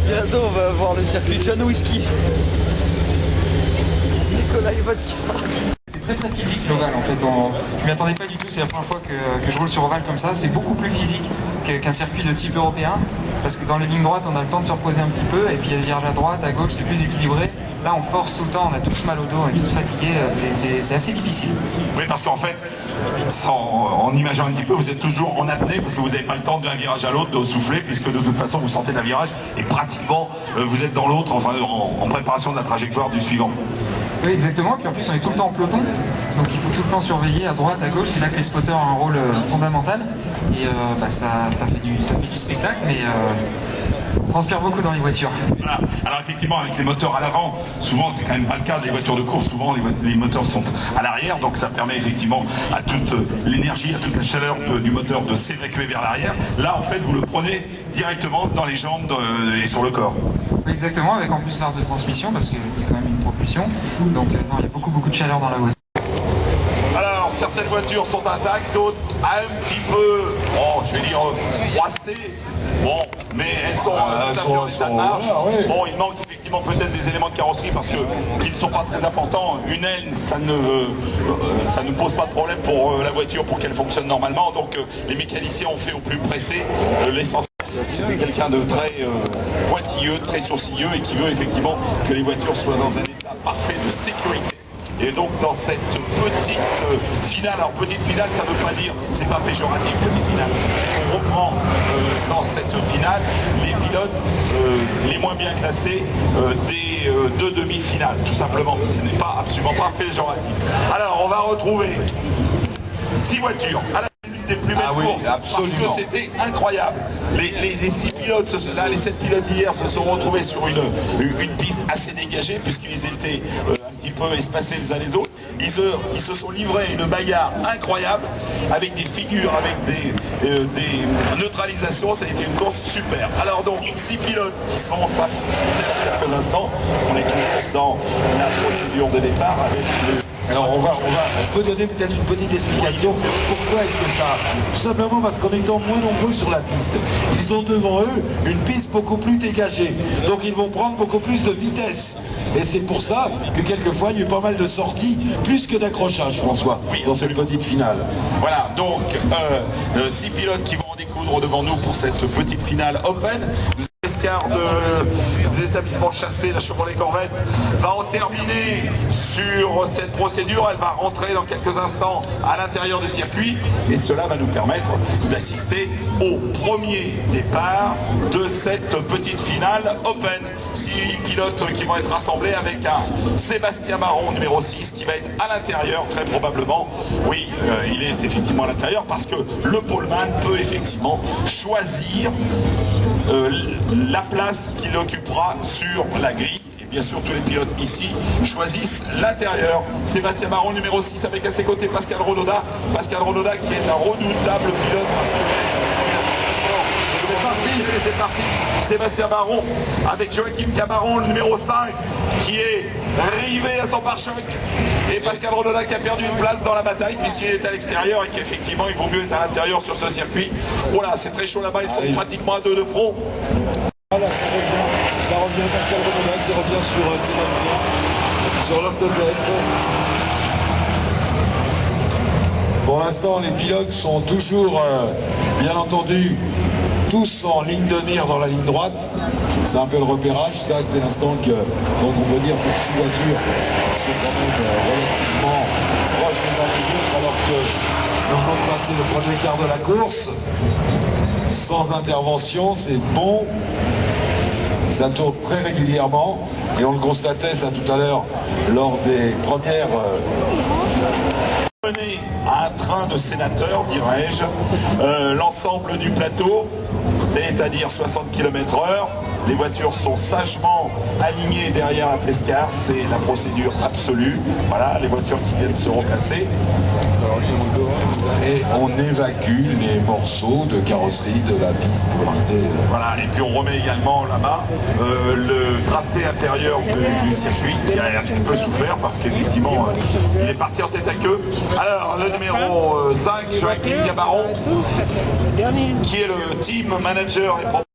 Bientôt on va voir le circuit John Whisky. Nicolas Vodka. C'est très physique l'Oval en fait, je m'y attendais pas du tout, c'est la première fois que je roule sur Oval comme ça, c'est beaucoup plus physique qu'un circuit de type européen, parce que dans les lignes droites on a le temps de se reposer un petit peu, et puis il y a des virages à droite, à gauche, c'est plus équilibré. Là on force tout le temps, on a tous mal au dos, on est tous fatigués, c'est assez difficile. Oui, parce qu'en fait, en imaginant un petit peu, vous êtes toujours en apnée parce que vous n'avez pas le temps d'un virage à l'autre de souffler, puisque de toute façon vous sortez d'un virage et pratiquement vous êtes dans l'autre, enfin en préparation de la trajectoire du suivant. Oui, exactement, puis en plus on est tout le temps en peloton, donc il faut tout le temps surveiller à droite, à gauche, c'est là que les spotters ont un rôle fondamental, et ça fait du spectacle, mais on transpire beaucoup dans les voitures. Voilà. Alors effectivement, avec les moteurs à l'avant, souvent c'est quand même pas le cas des voitures de course, souvent les moteurs sont à l'arrière, donc ça permet effectivement à toute l'énergie, à toute la chaleur du moteur de s'évacuer vers l'arrière. Là en fait vous le prenez directement dans les jambes et sur le corps. Oui, exactement, avec en plus l'arbre de transmission, parce que c'est quand même une propulsion, donc non, il y a beaucoup de chaleur dans la voiture. Alors certaines voitures sont intactes, d'autres un petit peu, bon, je vais dire froissées. Bon, mais elles sont tout à fait en état de marche. Bon, il manque effectivement peut-être des éléments de carrosserie parce qu'ils ne sont pas très importants. Une aile, ça ne pose pas de problème pour la voiture pour qu'elle fonctionne normalement. Donc les mécaniciens ont fait au plus pressé. L'essentiel, c'était quelqu'un de très pointilleux, très sourcilleux et qui veut effectivement que les voitures soient dans un état parfait de sécurité. Et donc dans cette petite finale, alors petite finale ça ne veut pas dire, c'est pas péjoratif petite finale, on reprend dans cette finale les pilotes les moins bien classés des deux demi-finales, tout simplement, ce n'est pas absolument pas péjoratif. Alors on va retrouver 6 voitures à la minute des plus belles courses, parce que c'était incroyable. Les 6 pilotes, là les 7 pilotes d'hier se sont retrouvés sur une piste assez dégagée puisqu'ils étaient un petit peu espacés les uns les autres. Ils se sont livrés une bagarre incroyable avec des figures, avec des neutralisations. Ça a été une course super. Alors donc 6 pilotes qui sont en face dans quelques instants. On est toujours dans la procédure de départ avec Alors on peut donner peut-être une petite explication. Pourquoi est-ce que ça? Tout simplement parce qu'en étant moins nombreux sur la piste, ils ont devant eux une piste beaucoup plus dégagée. Donc ils vont prendre beaucoup plus de vitesse. Et c'est pour ça que quelquefois il y a eu pas mal de sorties, plus que d'accrochages, François, dans cette petite finale. Voilà, donc 6 pilotes qui vont en découdre devant nous pour cette petite finale open. Des établissements chassés, la Chevrolet Corvette va en terminer sur cette procédure. Elle va rentrer dans quelques instants à l'intérieur du circuit et cela va nous permettre d'assister au premier départ de cette petite finale open. 6 pilotes qui vont être rassemblés avec un Sébastien Baron numéro 6 qui va être à l'intérieur très probablement. Oui, il est effectivement à l'intérieur parce que le poleman peut effectivement choisir la place qu'il occupera sur la grille. Et bien sûr, tous les pilotes ici choisissent l'intérieur. Sébastien Baron numéro 6 avec à ses côtés Pascal Ronoda. Pascal Ronoda qui est un redoutable pilote parce que tirer, c'est parti. Sébastien Baron avec Joachim Camaron, le numéro 5, qui est rivé à son pare-choc. Et Pascal Rodona qui a perdu une place dans la bataille puisqu'il est à l'extérieur et qu'effectivement il vaut mieux être à l'intérieur sur ce circuit. Voilà, c'est très chaud là-bas, ils sont pratiquement à deux de front. Voilà, ça revient Pascal Rodona qui revient sur Sébastien, sur l'homme de tête. Pour l'instant, les pilotes sont toujours, bien entendu, tous en ligne de mire dans la ligne droite. C'est un peu le repérage, ça, dès l'instant que, donc on peut dire pour 6 voitures, c'est quand même relativement proche les uns des autres, alors que nous venons de passer le premier quart de la course, sans intervention, c'est bon. Ça tourne très régulièrement, et on le constatait ça tout à l'heure lors des premières... Mener à un train de sénateurs, dirais-je, l'ensemble du plateau, c'est-à-dire 60 km/h. Les voitures sont sagement alignées derrière la Plescar, c'est la procédure absolue. Voilà, les voitures qui viennent se replacer. Et on évacue les morceaux de carrosserie de la piste pour éviter... Voilà, et puis on remet également là-bas le tracé intérieur du circuit qui a un petit peu souffert parce qu'effectivement il est parti en tête à queue. Alors le numéro 5, Joachim Gabaron, qui est le team manager et